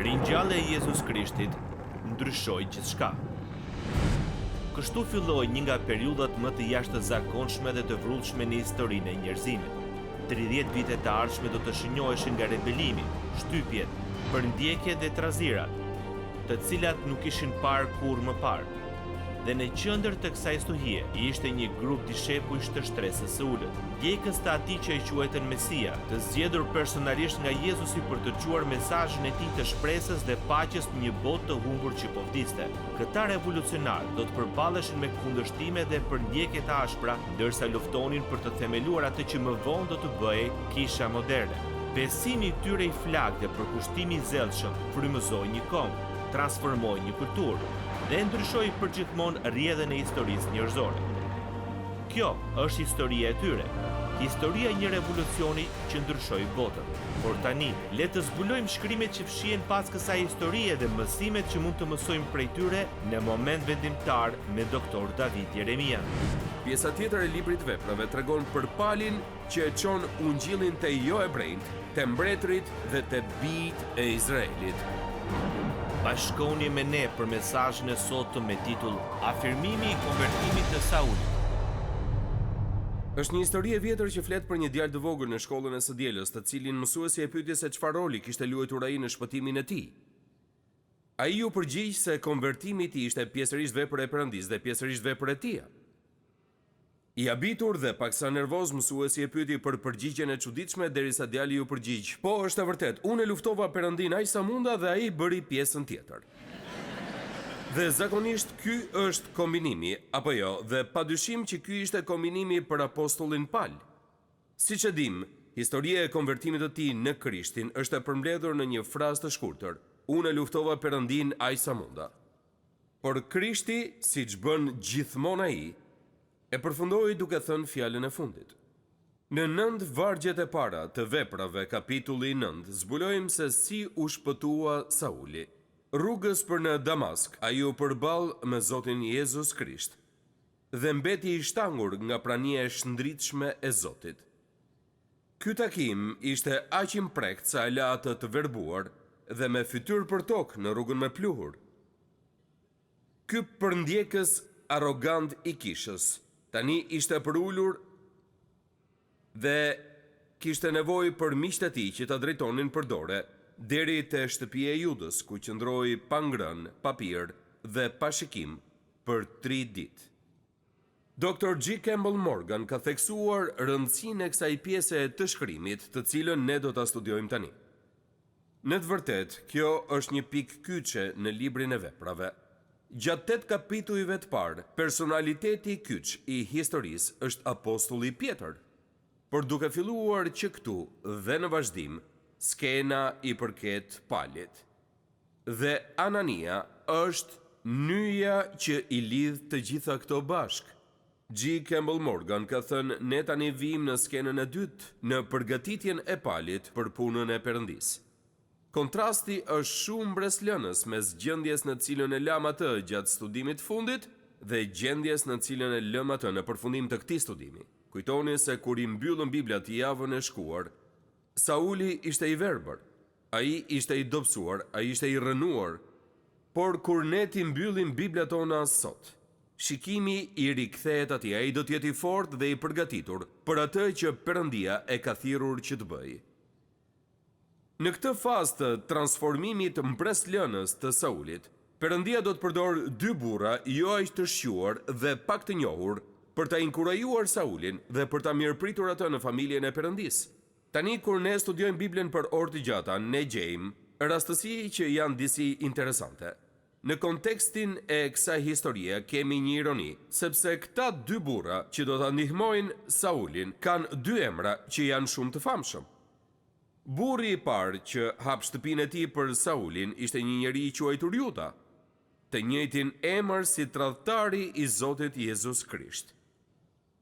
Ringjallja e Jezus Krishtit ndryshoi gjithçka. Kështu filloi një nga periudhat më të jashtëzakonshme dhe të vrrullshme në historinë e njerëzimit. 30 vite të ardhshme do të shënjoheshin nga rebelimi, shtypjet, përndjekjet dhe trazirat, të cilat nuk ishin parë kurrë më parë. Dhe në qendër të kësaj stuhie ishte një grup dishepujsh të shtresës së ulët, djegës të atij që i quajtën Mesia, të zgjedhur personalisht nga Jezusi për të çuar mesazhin e tij të shpresës dhe paqes në një botë të humbur që po vdiste. Këta revolucionarë do të përballeshin me kundërshtime dhe përndjekje të ashpra, ndërsa luftonin për të themeluar atë që më vonë do të bëhej kisha moderne. Besimi i tyre i flak dhe përkushtimi i zellshëm frymëzoi një kombë, transformoi një kulturë dhe ndryshoi përgjithmonë rrjedhën e historisë njerëzore. Kjo është historia e tyre, historia e një revolucioni që ndryshoi botën. Por tani, le të zbulojmë shkrimet që fshihen pas kësaj historie dhe mësimet që mund të mësojmë prej tyre në moment vendimtar me doktor David Jeremia. Pjesa tjetër e librit Veprave tregon për palin që e çon ungjillin te jo hebrejt, te mbretërit dhe te bijtë e Izraelit. Bashkoni me ne për mesazhin e sotëm me titull Afirmimi i konvertimit të Saulit. Është një histori e vjetër që flet për një djalë të vogël në shkollën e së dielës, të cilin mësuesi e pyeti se çfarë roli kishte luajtur ai në shpëtimin e tij. Ai u përgjigj se konvertimi i tij ishte pjesërisht vepër e Perëndisë dhe pjesërisht vepër e tij. I habitur dhe paksa nervoz, mësuesi e pyeti për përgjigjen e çuditshme derisa djali u përgjigj: "Po, është e vërtet, unë e luftova Perëndin aq sa munda dhe ai bëri pjesën tjetër." Dhe zakonisht ky është kombinimi, apo jo, dhe padyshim që ky ishte kombinimi për apostullin Paul. Siç e dim, historia e konvertimit të tij në Krishtin është e përmbledhur në një frazë të shkurtër: "Unë e luftova Perëndin aq sa munda." Por Krishti, siç bën gjithmonë ai, e përfundoi duke thënë fjalën e fundit. Në 9 vargjet e para të Veprave, kapitulli 9, zbulojmë se si u shpëtua Sauli. Rrugës për në Damask, ai u përball me Zotin Jezus Krisht dhe mbeti i shtangur nga prania e shndritshme e Zotit. Ky takim ishte aq i mprekt sa e la atë të verbuar dhe me fytyrë për tokë në rrugën me pluhur. Ky përndjekës arrogant i kishës tani ishte përullur dhe kishte nevojë për miqtë e tij që ta drejtonin për dore deri te shtëpia e Judës, ku qëndroi pa ngrënë, pa pirë dhe pa shikim për 3 ditë. Dr. G. Campbell Morgan ka theksuar rëndësinë e kësaj pjese të shkrimit, të cilën ne do ta studiojmë tani. Në të vërtetë, kjo është një pikë kyçe në librin e Veprave. Gjatë 8 kapitujve të parë, personaliteti i kyç i historisë është apostulli Pjetër. Por duke filluar që këtu dhe në vazhdim, skena i përket Palit. Dhe Anania është nyja që i lidh të gjitha këto bashk. G. Campbell Morgan ka thënë: "Ne tani vim në skenën e dytë, në përgatitjen e Palit për punën e Perëndisë." Kontrasti është shumë mbreslënës mes gjendjes në cilën e lam atë gjatë studimit fundit dhe gjendjes në cilën e lëm atë në përfundim të këtij studimi. Kujtoni se kur i mbyllën Biblat javën e shkuar, Sauli ishte i verbër, ai ishte i dobësuar, ai ishte i rënuar, por kur ne ti mbyllim Biblat tona sot, shikimi i rikthehet atij, ai do të jetë i fortë dhe i përgatitur për atë që Perëndia e ka thirrur që të bëjë. Në këtë fazë të transformimit të mbreslënës të Saulit, Perëndia do të përdor 2 burra jo aq të shquar dhe pak të njohur për ta inkurajuar Saulin dhe për ta mirëpritur atë në familjen e Perëndisë. Tani kur ne studiojmë Biblën për orë të gjata, ne gjejmë rastësi që janë disi interesante. Në kontekstin e kësaj historie kemi një ironi, sepse këta 2 burra që do ta ndihmojnë Saulin kanë 2 emra që janë shumë të famshëm. Burri i parë që hap shtëpinë e tij për Saulin ishte një njeri i quajtur Juda, të njëjtin emër si tradhtari i Zotit Jezus Krisht.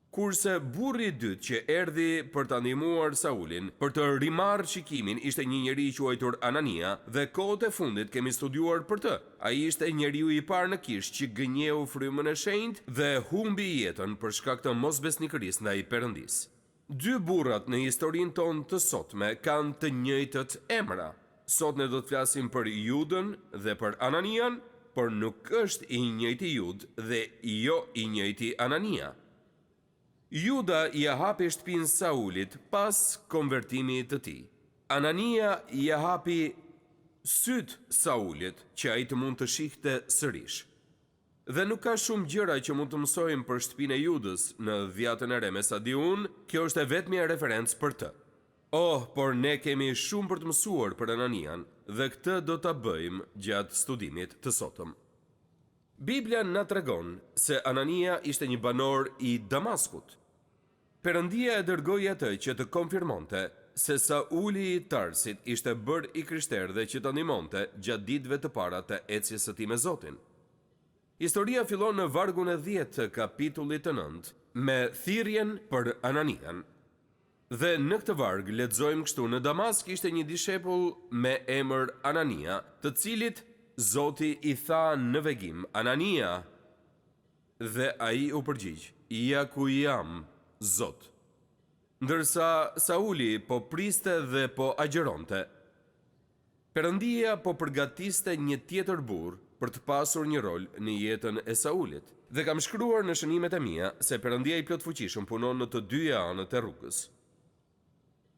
Kurse burri i dytë që erdhi për ta ndihmuar Saulin për të rimarrë shikimin ishte një njeri i quajtur Anania dhe kohët e fundit kemi studiuar për të. Ai ishte njeriu i parë në Kish që gënjeu frymën e shenjtë dhe humbi jetën për shkak të mosbesnikërisë ndaj Perëndisë. 2 burrat në historinë tonë të sotme kanë të njëjtët emra. Sot ne do të flasim për Judën dhe për Ananian, por nuk është i njëjti Jud dhe jo i njëjti Anania. Juda i hapi shtëpinë Saulit pas konvertimit të tij. Anania i hapi syt Saulit që ai të mund të shihte sërish. Dhe nuk ka shumë gjëra që mund të mësojmë për shtëpinë e Judës në Dhjatën e Re, me sa di unë, kjo është e vetmja referencë për të. Por ne kemi shumë për të mësuar për Ananian dhe këtë do ta bëjmë gjatë studimit të sotëm. Biblia na tregon se Anania ishte një banor i Damaskut. Perëndia e dërgoi atë që të konfirmonte se Sauli i Tarsit ishte bërë i krishterë dhe që të ndihmonte gjatë ditëve të para të ecjes së tij me Zotin. Historia fillon në vargun e 10 të kapitullit të 9 me thirrjen për Ananian. Dhe në këtë varg lexojmë kështu: në Damask ishte një dishepull me emër Anania, të cilit Zoti i tha në vegim: Anania. Dhe ai u përgjigj: ja ku jam, Zot. Ndërsa Sauli po priste dhe po agjeronte, Perëndia po përgatiste një tjetër burr për të pasur një rol në jetën e Saulit. Dhe kam shkruar në shënimet e mia se Perëndia i plot fuqishëm punon në të dyja anët e rrugës.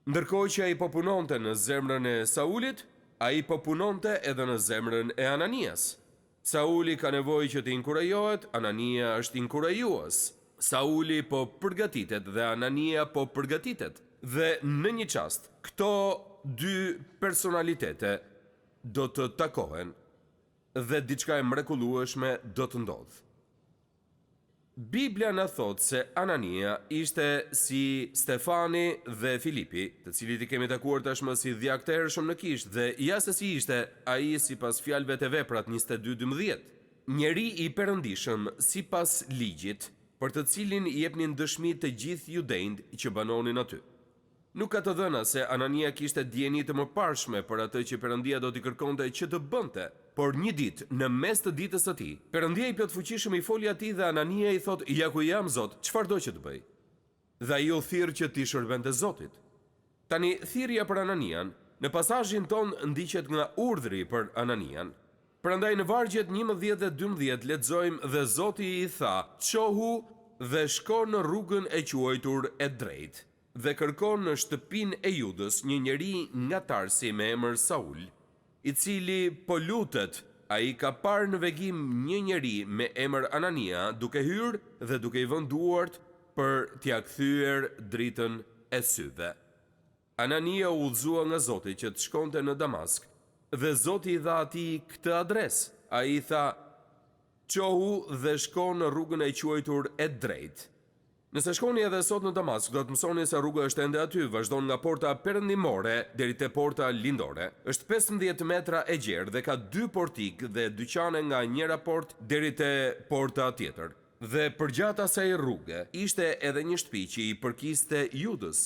Ndërkohë që ai po punonte në zemrën e Saulit, ai po punonte edhe në zemrën e Ananias. Sauli ka nevojë që të inkurajohet, Anania është inkurajues. Sauli po përgatitet dhe Anania po përgatitet. Dhe në një çast, këto dy personalitete do të takohen dhe diçka e mrekullueshme do të ndodhë. Biblia na thot se Anania ishte si Stefani dhe Filipi, të cilit i kemi takuar tashmë si djak të hershëm në Kishë, dhe ja se si ishte ai sipas fjalëve të Veprat 22:12. Njeri i perëndishëm sipas ligjit, për të cilin i jepnin dëshmi të gjithë judejt që banonin aty. Nuk ka të dhëna se Anania kishte dieni të mëparshme për atë që Perëndia do t'i kërkonte që të bënte, por një ditë, në mes të ditës së tij, Perëndia i plot fuqishëm i foli atij dhe Anania i thot: ja ku jam, Zot, çfarë do që të bëj? Dhe ai u thirr që t'i shërbente Zotit. Tani thirrja për Ananian në pasazhin ton ndiqet nga urdhri për Ananian. Prandaj në vargjet 11 dhe 12 lexojmë: dhe Zoti i tha: çohu dhe shko në rrugën e quajtur e drejtë dhe kërkon në shtëpinë e Judës një njeri nga Tarsi me emër Saul, i cili po lutet. Ai ka parë në vegim një njeri me emër Anania duke hyrë dhe duke i vënë duart për t'ia kthyer dritën e syve. Anania u udhëzua nga Zoti që të shkonte në Damask dhe Zoti i dha atij këtë adresë. Ai tha: çohu dhe shko në rrugën e quajtur e drejtë. Nëse shkoni edhe sot në Damask, do të mësoni se rruga është ende aty, vazhdon nga porta perëndimore deri te porta lindore. Është 15 metra e gjerë dhe ka 2 portik dhe dyqane nga njëra portë deri te porta tjetër. Dhe përgjatë asaj rruge ishte edhe një shtëpi që i përkiste Judës.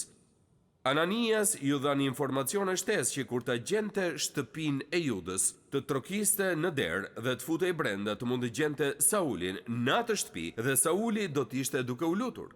Ananias ju dha një informacion e shtesë që kur ta gjente shtëpinë e Judës, të trokiste në derë dhe të futej brenda të mund të gjente Saulin në atë shtëpi dhe Sauli do të ishte duke u lutur.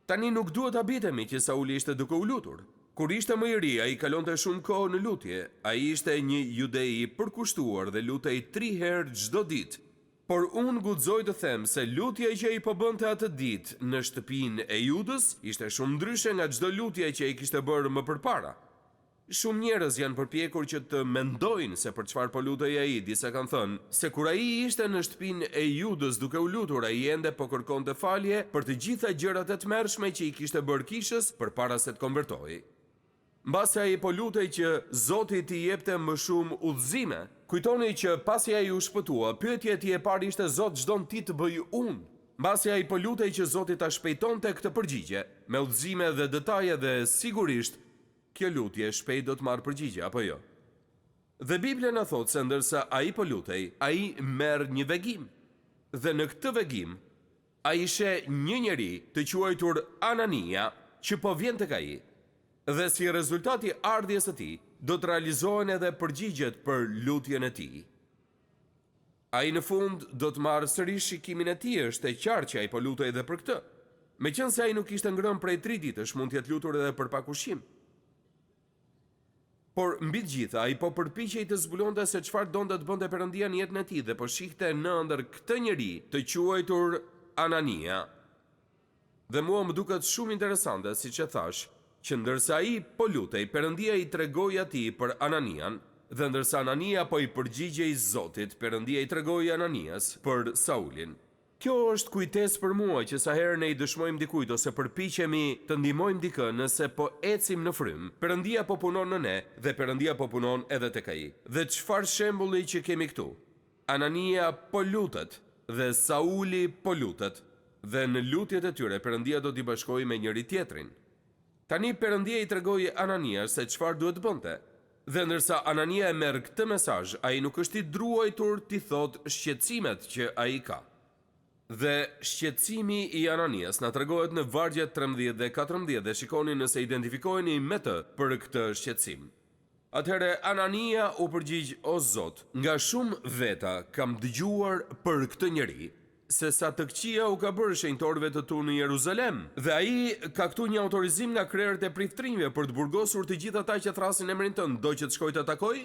Tani nuk duhet ta bitemi që Sauli ishte duke u lutur. Kur ishte më i ri, ai kalonte shumë kohë në lutje. Ai ishte një judei i përkushtuar dhe lutej 3 herë çdo ditë. Por unë guxoj të them se lutja që ai po bënte atë ditë në shtëpinë e Judës ishte shumë ndryshe nga çdo lutje që ai kishte bërë më përpara. Shumë njerëz janë përpjekur që të mendojnë se për çfarë po lutej ai. Disa kanë thënë se kur ai ishte në shtëpinë e Judës duke u lutur, ai ende po kërkonte falje për të gjitha gjërat e tmerrshme që i kishte bërë Kishës përpara se të konvertohej. Mbasi ai po lutej që Zoti t'i jepte më shumë udhëzime. Kujtoni që pasi ai u shpëtua, pyetja e tij e parë ishte: Zot, ç'don ti të bëj unë? Mbasi ai po lutej që Zoti ta shpejtonte këtë përgjigje me udhëzime dhe detaje, dhe sigurisht kjo lutje shpejt do të marrë përgjigje, apo jo? Dhe Biblia na thotë se ndërsa ai po lutej, ai merr një vegim. Dhe në këtë vegim ai sheh një njeri të quajtur Anania që po vjen tek ai. Dhe si rezultati ardhjes së tij, do të realizohen edhe përgjigjet për lutjen e tij. Ai në fund do të marrë sërish shikimin e tij, është e qartë që ai po lutej edhe për këtë. Meqense ai nuk ishte ngrënë prej 3 ditësh, mund të jetë lutur edhe për pak ushqim. Por mbi të gjitha, ai po përpiqej të zbulonte se çfarë donte të bënte Perëndia në jetën e tij dhe po shihte në ëndër këtë njeri të quajtur Anania. Dhe mua më duket shumë interesante, siç e thash, që ndërsa ai po lutej, Perëndia i tregoi atij për Ananian, dhe ndërsa Anania po i përgjigjej Zotit, Perëndia i tregoi Ananias për Saulin. Kjo është kujtesë për mua që sa herë ne i dëshmojmë dikujt ose përpiqemi të ndihmojmë dikë nëse po ecim në frym, Perëndia po punon në ne dhe Perëndia po punon edhe tek ai. Dhe çfarë shembulli që kemi këtu? Anania po lutet dhe Sauli po lutet, dhe në lutjet e tyre Perëndia do t'i bashkojë me njëri tjetrin. Tani Perëndia i tregoi Ananias se çfarë duhet bënte. Dhe ndërsa Anania e merr këtë mesazh, ai nuk është i druajtur t'i thotë shqetësimet që ai ka. Dhe shqetësimi i Ananias na tregohet në vargjet 13 dhe 14 dhe shikoni nëse identifikoheni me të për këtë shqetësim. Atëherë Anania u përgjigj: O Zot, nga shumë veta kam dëgjuar për këtë njeri, se sa të këqija u ka bërë shenjtorëve të tu në Jeruzalem, dhe ai ka këtu një autorizim nga krerët e priftrinjve për të burgosur të gjithë ata që thrasin emrin tënd. Do që të shkoj të takoj?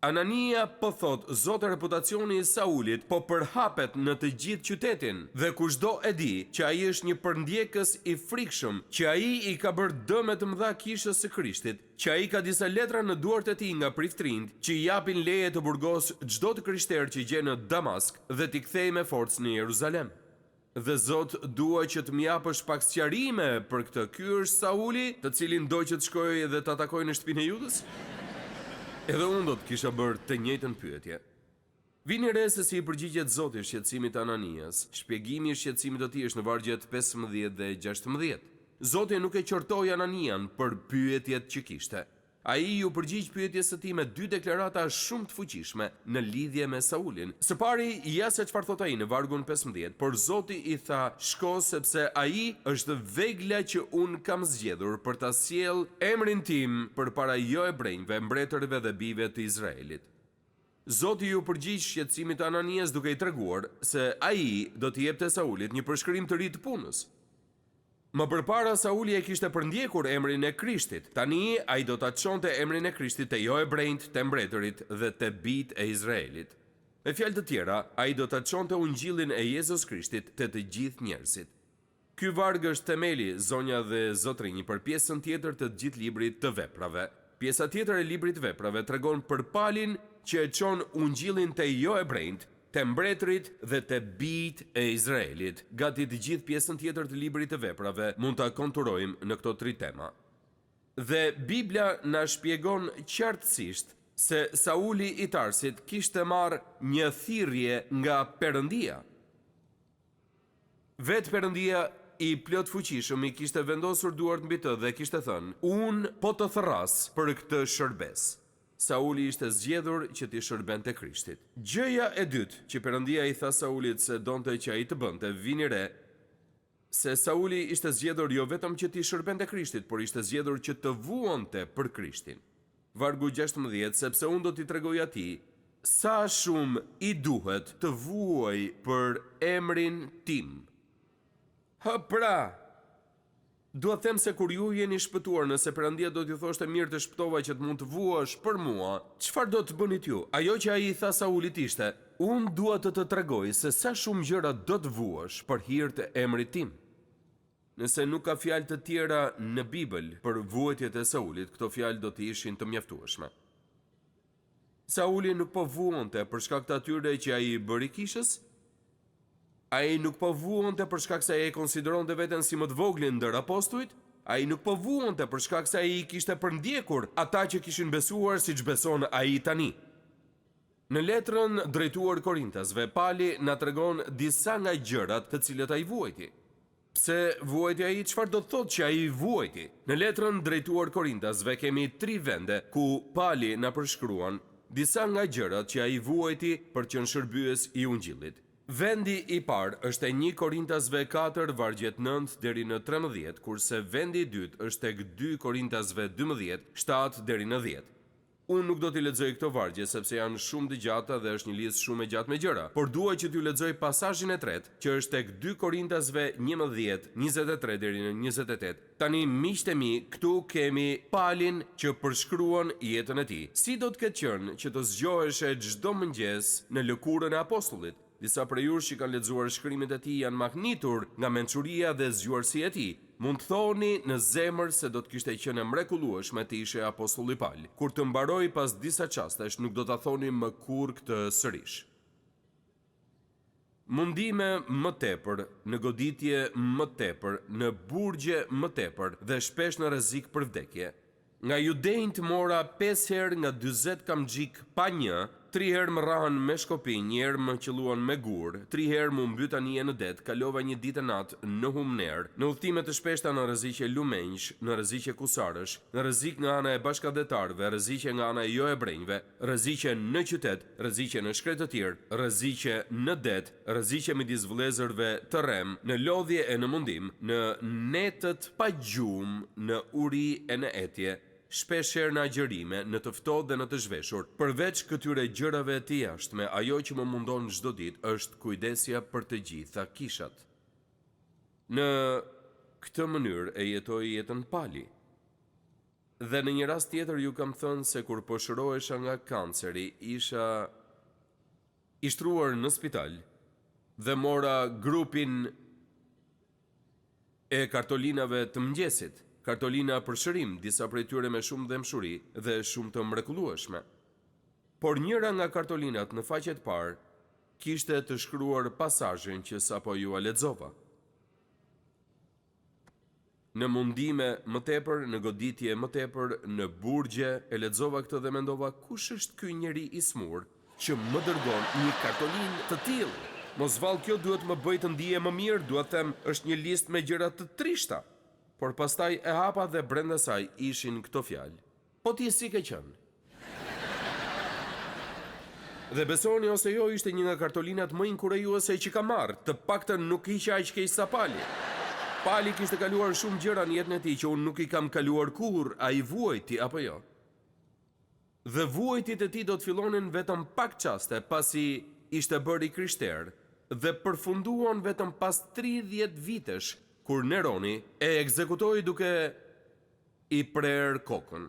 Anania po thot, Zot, reputacioni i Saulit po përhapet në të gjithë qytetin, dhe kushdo e di që ai është një përndjekës i frikshëm, që ai i ka bërë dëme të mëdha kishës së Krishtit, që ai ka disa letra në duart e tij nga priftrind që i japin leje të burgos çdo të krishterë që gjen në Damask dhe t'i kthejë me forcë në Jeruzalem. Dhe Zot, dua që të më japësh pak sqarime për këtë. Ky është Sauli, të cilin do që të shkojë dhe të atakojë në shtëpinë e Judës? Edhe unë do të kisha bërë të njëjtën pyetje. Vini re se si i përgjigjet Zoti shqetësimit të Ananias. Shpjegimi i shqetësimit të tij është në vargjet 15 dhe 16. Zoti nuk e qortoi Ananian për pyetjet që kishte. Ai ju përgjigj pyetjes së tij me dy deklarata shumë të fuqishme në lidhje me Saulin. Së pari, ja se çfarë thot ai në vargun 15, por Zoti i tha: "Shko, sepse ai është vegla që un kam zgjedhur për ta sjell emrin tim përpara jo hebrejve, mbretërve dhe bijve të Izraelit." Zoti ju përgjigj shqetësimit të Ananias duke i treguar se ai do t'i jepte Saulit një përshkrim të ri të punës. Më përpara Sauli e kishte përndjekur emrin e Krishtit. Tani ai do ta çonte emrin e Krishtit te jo hebrejt, te mbretërit dhe te bijt e Izraelit. Me fjalë të tjera, ai do ta çonte ungjillin e Jezus Krishtit te të gjithë njerëzit. Ky varg është themeli, zonja dhe zotrinj, për pjesën tjetër të gjithë librit të Veprave. Pjesa tjetër e librit të Veprave tregon për palin që e çon ungjillin te jo hebrejt, te mbretërit dhe te bijt e Izraelit. Gati të gjithë pjesën tjetër të librit të Veprave mund ta konturojmë në këto 3 tema. Dhe Biblia na shpjegon qartësisht se Sauli i Tarsit kishte marrë një thirrje nga Perëndia. Vetë Perëndia i plot fuqishëm i kishte vendosur duart mbi të dhe kishte thënë: "Unë po të therras për këtë shërbes." Sauli ishte zgjedhur që t'i shërbente Krishtit. Gjëja e dytë që Perëndia i tha Saulit se donte që ai të bënte, vini re se Sauli ishte zgjedhur jo vetëm që t'i shërbente Krishtit, por ishte zgjedhur që të vuonte për Krishtin. Vargu 16, sepse unë do t'i tregoj atij sa shumë i duhet të vuoj për emrin tim. Pra, dua të them se kur ju jeni shpëtuar, nëse Perëndia do t'ju thoshte mirë të shpëtova që të mund të vuash për mua, çfarë do të bënit ju? Ajo që ai i tha Saulit ishte: "Unë dua të të tregoj se sa shumë gjëra do të vuash për hir të emrit tim." Nëse nuk ka fjalë të tjera në Bibël për vuajtjet e Saulit, këto fjalë do të ishin të mjaftueshme. Sauli nuk po vuonte për shkak të atyre që ai i bëri kishës. Ai nuk po vuonte për shkak se ai e konsideronte veten si më të voglin ndër apostujt. Ai nuk po vuonte për shkak se ai kishte përndjekur ata që kishin besuar siç beson ai tani. Në letrën drejtuar Korintasve, Pali na tregon disa nga gjërat të cilët ai vuajti. Pse vuajti ai? Çfarë do të thotë që ai vuajti? Në letrën drejtuar Korintasve kemi 3 vende ku Pali na përshkruan disa nga gjërat që ai vuajti për qenë shërbyes i ungjillit. Vendi i parë është e 1 Korintasve 4 vargjet 9 deri në 13, kurse vendi i dytë është tek 2 Korintasve 12 7 deri në 10. Unë nuk do t'i lexoj këto vargje sepse janë shumë të gjata dhe është një listë shumë e gjatë me gjëra, por dua që t'ju lexoj pasazhin e tretë, që është tek 2 Korintasve 11:23 deri në 28. Tani miqtë e mi, këtu kemi Palin që përshkruan jetën e tij. Si do të ketë qenë që të zgjoheshe çdo mëngjes në lëkurën e apostullit? Disa prej jush që kanë lexuar shkrimet e tij janë mahnitur nga mençuria dhe zgjuarësia e tij. Mund të thoni në zemër se do të kishte qenë mrekullueshme të ishe apostulli Pal. Kur të mbaroj pas disa çastesh, nuk do ta thoni më kurrë këtë sërish. Mundime më tepër, në goditje më tepër, në burgje më tepër dhe shpesh në rrezik për vdekje. Nga judejnë mora 5 herë nga 40 kamxhik pa një, 3 herë më rahen me shkopi, 1 herë më qelluan me gur, 3 herë më mbyta një në det, kalova një ditë natë në humner, në udhëtime të shpeshta në rreziqe lumenjsh, në rreziqe kusarësh, në rrezik nga ana e bashkëdhetarëve, rreziqe nga ana e jo hebrejve, rreziqe në qytet, rreziqe në shkretë të tjerë, rreziqe në det, rreziqe midis vëllezërve të rrem, në lodhje e në mundim, në netët pa gjumë, në uri e në etje, shpesher në agjerime, në të ftohtë dhe në të zhveshur. Përveç këtyre gjërave të jashtme, ajo që më mundon çdo ditë është kujdesja për të gjitha kishat. Në këtë mënyrë e jetoi jetën Pali. Dhe në një rast tjetër ju kam thënë se kur po shërohesha nga kanceri, isha i shtruar në spital dhe mora grupin e kartolinave të mëngjesit. Kartolina për shërim, disa prej tyre me shumë dëmshuri dhe shumë të mrekullueshme. Por njëra nga kartolinat në faqet parë kishte të shkruar pasazhin që sapo ju a lexova. Në mundime më tepër, në goditje më tepër, në burgje, e lexova këtë dhe mendova, kush është ky njeri i smur që më dërgon një kartolinë të tillë? Mos vallë, kjo duhet më bëj të ndihem më mirë, duhet them është një listë me gjëra të trishta. Por pastaj e hapa dhe brenda saj ishin këto fjalë. Po ti si ke qenë? Dhe besoni ose jo, ishte një nga kartolinat më inkurajuese që kam marrë, të paktën nuk isha aq keq sa Pali. Pali kishte kaluar shumë gjëra në jetën e tij që unë nuk i kam kaluar kurrë, ai vuajti apo jo. Dhe vuajtjet e tij do të fillonin vetëm pak çaste pasi ishte bërë i krishterë dhe përfunduan vetëm pas 30 vitesh, kur Neroni e ekzekutoi duke i prerë kokën.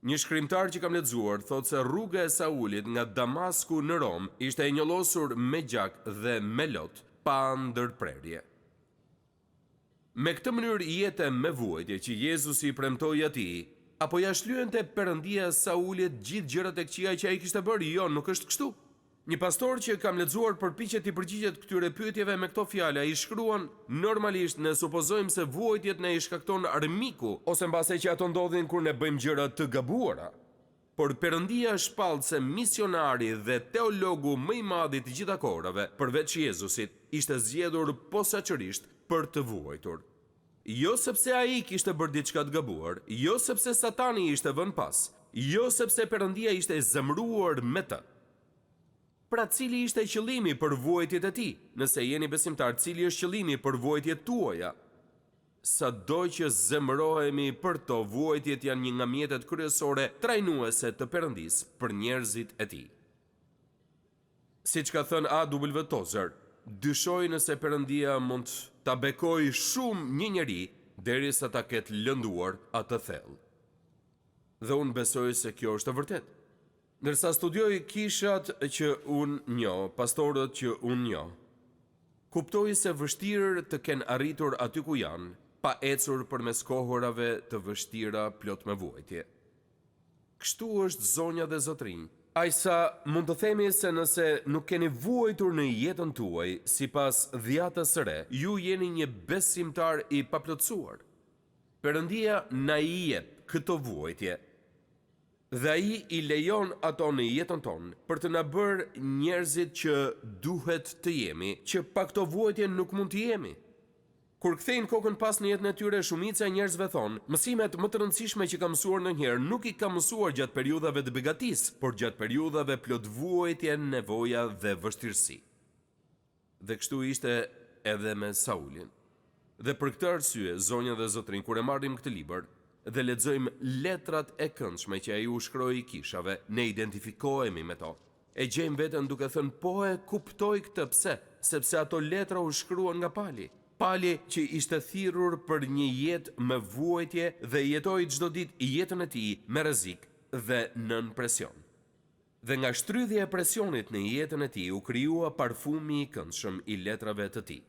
Një shkrimtar që kam lexuar thotë se rruga e Saulit nga Damasku në Rom ishte e njolosur me gjak dhe me lot, pa ndërprerje. Me këtë mënyrë jete me vuajtje që Jezusi i premtoi atij, apo ja shlyente Perëndia Saulit gjithë gjërat e këqija që ai kishte bërë? Jo, nuk është kështu. Një pastor që kam lexuar përpiqet i përgjigjet këtyre pyetjeve me këto fjalë. Ai shkruan, normalisht ne supozojmë se vuajtjet ne i shkakton armiku, ose mbase që ato ndodhin kur ne bëjmë gjëra të gabuara. Por Perëndia shpall se misionari dhe teologu më i madh i të gjitha kohërave, përveç Jezusit, ishte zgjedhur posaçërisht për të vuajtur. Jo sepse ai kishte bërë diçka të gabuar, jo sepse Satani ishte vënë pas, jo sepse Perëndia ishte zemëruar me të. Pra cili ishte qëllimi për vuajtjet e tij? Nëse jeni besimtar, cili është qëllimi për vuajtjet tuaja? Sado që zemërohemi për to, vuajtjet janë një nga mjetet kryesore trajnuese të Perëndisë për njerëzit e tij. Siç ka thënë A.W. Tozer, dyshoj nëse Perëndia mund ta bekojë shumë një njeri derisa ta ketë lënduar atë thellë. Dhe unë besoj se kjo është e vërtetë. Ndërsa studioj kishat që unë njoh, pastorët që unë njoh, kuptoj se vështirë të kenë arritur aty ku janë, pa ecur përmes kohërave të vështira plot me vuajtje. Kështu është zonja dhe zotrinj. Ajsa mund të themi se nëse nuk keni vuajtur në jetën tuaj, sipas dhjatës së re, ju jeni një besimtar i paplotësuar. Perëndia na i jep këto vuajtje. Dhe ai i lejon ato në jetën tonë për të na bërë njerëzit që duhet të jemi, që pa këto vuajtje nuk mund të jemi. Kur kthejnë kokën pas në jetën e tyre, shumica e njerëzve thonë, mësimet më të rëndësishme që kam mësuar ndonjëherë nuk i kam mësuar gjatë periudhave të begatisë, por gjatë periudhave plot vuajtje, nevoja dhe vështirësi. Dhe kështu ishte edhe me Saulin. Dhe për këtë arsye, zonja dhe zotrin, kur e marrim këtë libër, dhe lexojmë letrat e këndshme që ai u shkroi kishave, ne identifikohemi me to. E gjejmë veten duke thënë po e kuptoj këtë pse, sepse ato letra u shkruan nga pali. Pali që ishte thirrur për një jetë me vuajtje dhe jetoi çdo ditë jetën e tij me rrezik dhe nën presion. Dhe nga shtrydhja e presionit në jetën e tij u krijua parfumi i këndshëm i letrave të tij.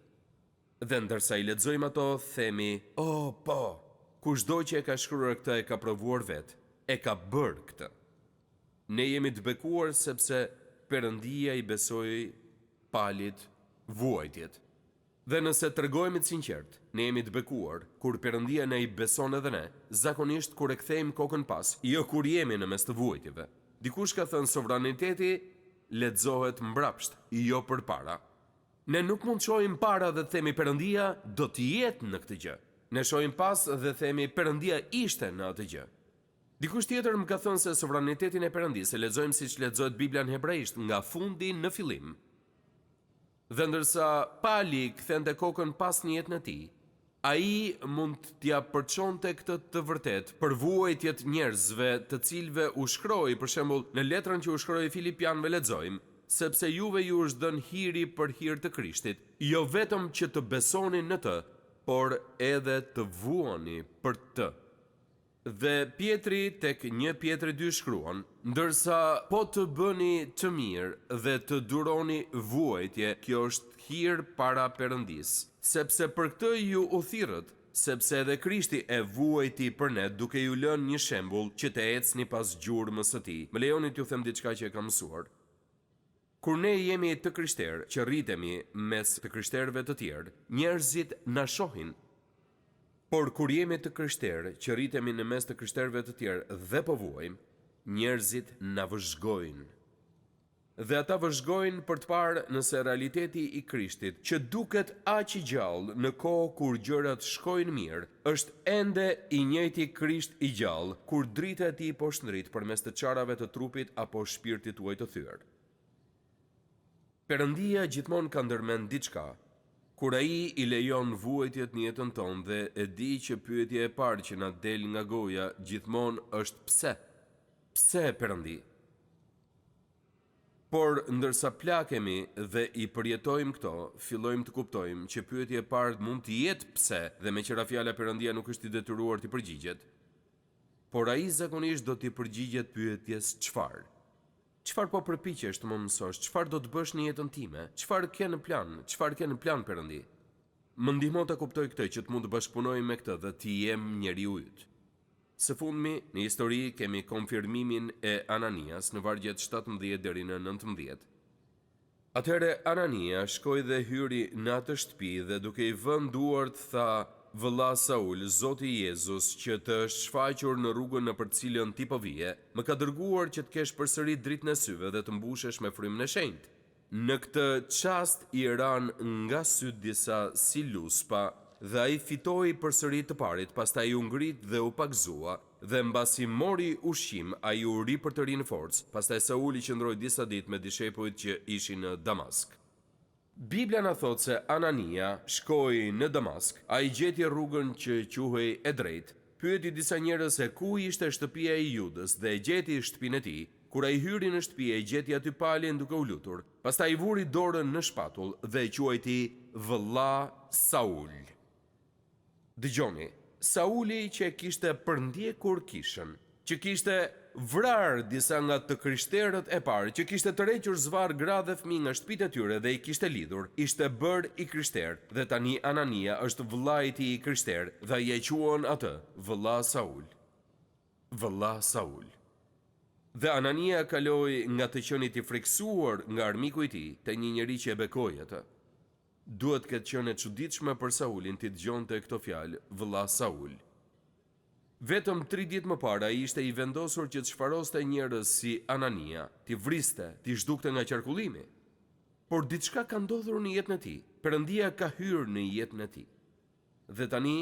Dhe ndërsa i lexojmë ato, themi, "Oh, po, kushdo që e ka shkruar këtë e ka provuar vetë, e ka bërë këtë." Ne jemi të bekuar sepse Perëndia i besoi palit vuajtjet. Dhe nëse tregojmë të sinqert, ne jemi të bekuar kur Perëndia na i beson edhe ne, zakonisht kur e kthejmë kokën pas, jo kur jemi në mes të vuajtjeve. Dikush ka thënë sovraniteti lexohet mbrapsht, jo përpara. Ne nuk mund të shohim para dhe të themi Perëndia do të jetë në këtë gjë. Ne shohim pas dhe themi Perëndia ishte në atë gjë. Dikush tjetër më ka thënë se sovranitetin e Perëndisë e lexojmë siç lexohet Bibla në hebraisht, nga fundi në fillim. Dhe ndërsa pali kthente kokën pas në jetën e tij, ai mund t'ja përçonte këtë të vërtet për vuajtjet njerëzve të cilëve u shkroi, për shembull, në letrën që u shkroi Filipianëve lexojmë, sepse juve ju është dhënë hiri për hir të Krishtit, jo vetëm që të besoni në të, por edhe të vuani për të. Dhe Pietri tek 1 Pietri 2 shkruan, ndërsa po të bëni të mirë dhe të duroni vuajtje, kjo është hir para Perëndisë, sepse për këtë ju u thirrët, sepse edhe Krishti e vuajti për ne duke ju lënë një shembull që të ecni pas gjurmës së tij. Më lejoni t'ju them diçka që e kam mësuar. Kur ne jemi të krishterë, që rritemi mes të krishterëve të tjerë, njerëzit na shohin. Por kur jemi të krishterë, që rritemi në mes të krishterëve të tjerë dhe po vuajmë, njerëzit na vëzhgojnë. Dhe ata vëzhgojnë për të parë nëse realiteti i Krishtit, që duket aq i gjallë në kohë kur gjërat shkojnë mirë, është ende i njëjti Krisht i gjallë, kur drita e tij po shndrit përmes të çarave të trupit apo shpirtit tuaj të thyer. Perëndia gjithmonë ka ndërmend diçka. Kur ai i lejon vuajtjet në jetën tonë dhe e di që pyetja e parë që na del nga goja gjithmonë është pse? Pse Perëndi? Por ndërsa plakemi dhe i përjetojmë këto, fillojmë të kuptojmë që pyetja e parë mund të jetë pse, dhe me qëra fjala Perëndia nuk është i detyruar të përgjigjet, por ai zakonisht do t'i përgjigjet pyetjes çfarë? Çfarë po përpiqesh të më mësosh? Çfarë do të bësh në jetën time? Çfarë ke në plan? Çfarë ke në plan Perëndi? Më ndihmo ta kuptoj këtë që të mund të bashkëpunoj me këtë dhe të jem njeriu yt. Së fundmi, në histori kemi konfirmimin e Ananias në vargjet 17 deri në 19. Atëherë Anania shkoi dhe hyri në atë shtëpi dhe duke i vënë duart tha: "Vëlla Saul, Zoti Jezus, që të është shfaqur në rrugën në për cilën ti po vije, më ka dërguar që të kesh përsëri dritën e syve dhe të mbushesh me frymën e shenjtë." Në këtë çast i ran nga syt disa si luspa dhe ai fitoi përsëri të parit, pastaj u ngrit dhe u pagzua, dhe mbasi mori ushqim, ai u ri për të rinë forcë. Pastaj Sauli qëndroi disa ditë me dishepujt që ishin në Damask. Biblia na thot se Anania shkoi në Damask, ai gjeti rrugën që quhej e drejtë, pyeti disa njerëz se ku ishte shtëpia e Judës dhe e gjeti shtëpinë e tij. Kur ai hyri në shtëpi, e gjeti aty palin duke u lutur. Pastaj i vuri dorën në shpatull dhe e quajti vëlla Saul. Dëgjoni, Sauli që kishte përndjekur kishën, që kishte vrar disa nga të krishterët e parë, që kishte tërhequr zvar gra dhe fëmijë nga shtëpitë e tyre dhe i kishte lidhur, ishte bërë i krishter, dhe tani Anania është vëllai i tij i krishter dhe ai e quan atë vëlla Saul. Vëlla Saul. Dhe Anania kaloi nga të qenit i friksuar nga armiku i tij te një njeri që e bekoi atë. Duhet këtë qenë e çuditshme për Saulin të dëgjonte këto fjalë, vëlla Saul. Vetëm 3 ditë më parë ai ishte i vendosur që të shfaroste njerëz si Anania, t'i vriste, t'i zhdukte nga qarkullimi. Por diçka ka ndodhur në jetën e tij. Perëndia ka hyrë në jetën e tij. Dhe tani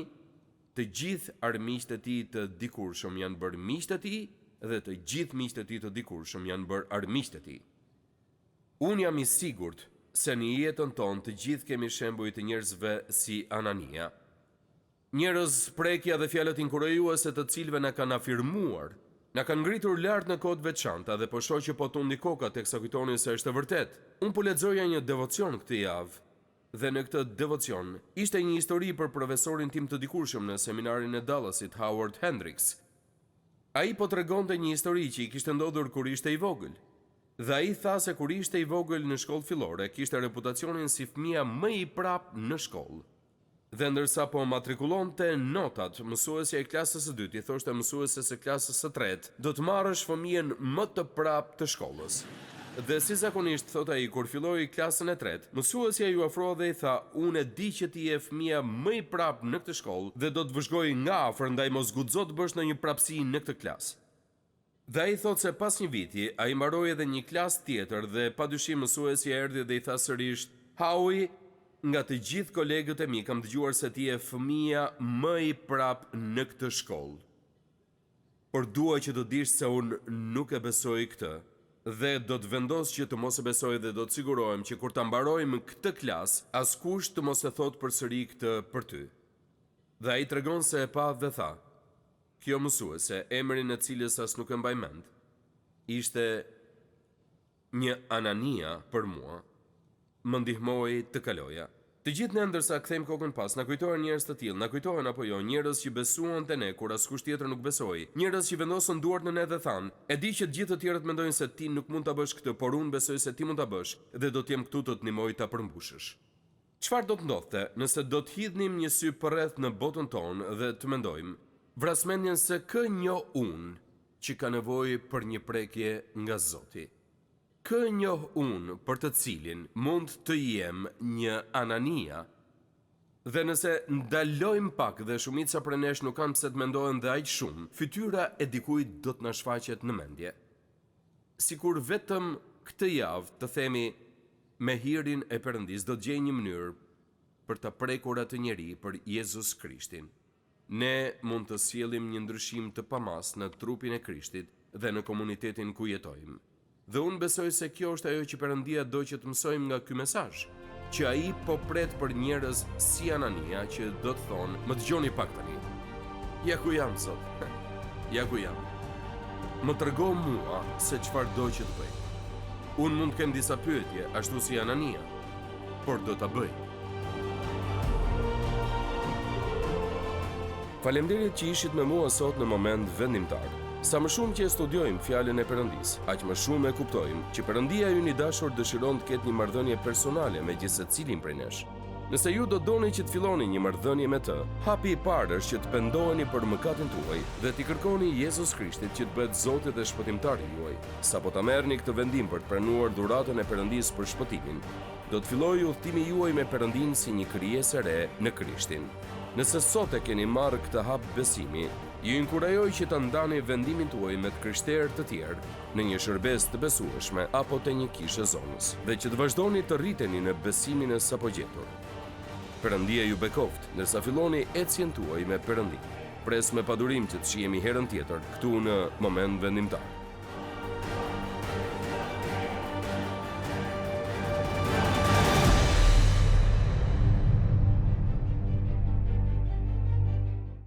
të gjithë armiqtë e tij të dikurshëm janë bërë miqtë e tij dhe të gjithë miqtë e tij të dikurshëm janë bërë armiqtë e tij. Unë jam i sigurt se në jetën tonë të gjithë kemi shembuj të njerëzve si Anania. Njerëz, prekja dhe fjalët inkurajuese të cilëve na kanë afirmuar, na kanë ngritur lart në kohë të veçanta dhe po shoh që po tundi koka teksa kujtoni se është e vërtet. Unë po lexoja një devocion këtë javë dhe në këtë devocion ishte një histori për profesorin tim të dikurshëm në seminarin e Dallasit, Howard Hendricks. Ai po tregonte një histori që i kishte ndodhur kur ishte i vogël. Dhe ai tha se kur ishte i vogël në shkollë fillore, kishte reputacionin si fëmia më i prapë në shkollë. Dhe ndërsa po matrikulonte notat, mësuesja e klasës së dytë i thoshte mësueses së klasës së tretë, do të marrësh fëmijën më të prapë të shkollës. Dhe si zakonisht, thot ai, kur filloi klasën e tretë, mësuesja ju ofroi dhe i tha: "Unë e di që ti je fëmia më i prapë në këtë shkollë dhe do të vëzhgoj nga afër, ndaj mos guxo të bësh ndonjë prapësi në këtë klasë." Dhe ai thot se pas një viti, ai mbaroi edhe një klasë tjetër dhe padyshim mësuesja erdhi dhe i tha sërish: "Howie, nga të gjithë kolegët e mi kam dëgjuar se ti je fëmia më i prapë në këtë shkollë. Por dua që të dish se unë nuk e besoj këtë dhe do të vendos që të mos e besoj dhe do të sigurohem që kur ta mbarojmë këtë klasë, askush të mos e thot përsëri këtë për ty." Dhe ai tregon se e pa dhe tha: "Kjo mësuese, emrin e cilës as nuk e mbaj mend, ishte një Anania për mua, më ndihmoi të kaloja." Të gjithë ne ndërsa kthejmë kokën pas, na kujtohen njerëz të tillë, na kujtohen apo jo, njerëz që besuan te ne kur askush tjetër nuk besoi, njerëz që vendosën duart në ne dhe thanë: "E di që të gjithë të tjerët mendojnë se ti nuk mund ta bësh këtë, por unë besoj se ti mund ta bësh dhe do të jem këtu të të ndihmoj ta përmbushësh." Çfarë do të ndodhte nëse do të hidhnim një sy përreth në botën tonë dhe të mendojmë vrasmendjen se kë njoh unë që ka nevojë për një prekje nga Zoti? Kë njoh unë për të cilin mund të jem një Anania? Dhe nëse ndalojmë pak dhe shumica prej nesh nuk kanë pse të mendohen dhe aq shumë, fytyra e dikujt do të na shfaqet në mendje. Sikur vetëm këtë javë të themi me hirin e Perëndis do të gjej një mënyrë për të prekur atë njeri për Jezus Krishtin. Ne mund të sjellim një ndryshim të pamas në trupin e Krishtit dhe në komunitetin ku jetojmë. Dhe unë besoj se kjo është ajo që Perëndia do që të mësojmë nga ky mesazh, që ai po pret për njerëz si Anania që do të thonë: "Më dëgjoni pak tani. Ja ku jam sot. Ja ku jam. Më trego mua se çfarë do që të bëj." Unë mund të kem disa pyetje, ashtu si Anania, por do ta bëj. Faleminderit që ishit me mua sot në moment vendimtar. Sa më shumë që e studiojmë fjalën e Perëndis, aq më shumë e kuptojmë që Perëndia ynë i dashur dëshiron të ketë një marrëdhënie personale me gjithë secilin prej nesh. Nëse ju do doni që të filloni një marrëdhënie me të, hapi i parë është që të pendoheni për mëkatin tuaj dhe t'i kërkoni Jezus Krishtit që të bëhet Zoti dhe shpëtimtari juaj. Sapo ta merrni këtë vendim për të pranuar dhuratën e Perëndis për shpëtimin, do të fillojë udhtimi juaj me Perëndin si një krijesë e re në Krishtin. Nëse sot e keni marrë këtë hap besimi, ju inkurajoj që të ndani vendimin tuaj me të krishterë të tjerë në një shërbes të besueshme apo të një kishë zonës dhe që të vazhdoni të rriteni në besimin e sapo gjetur. Perëndia ju bekoft ndërsa filloni ecjen tuaj me Perëndin. Pres me padurim që të shihemi herën tjetër këtu në moment vendimtar.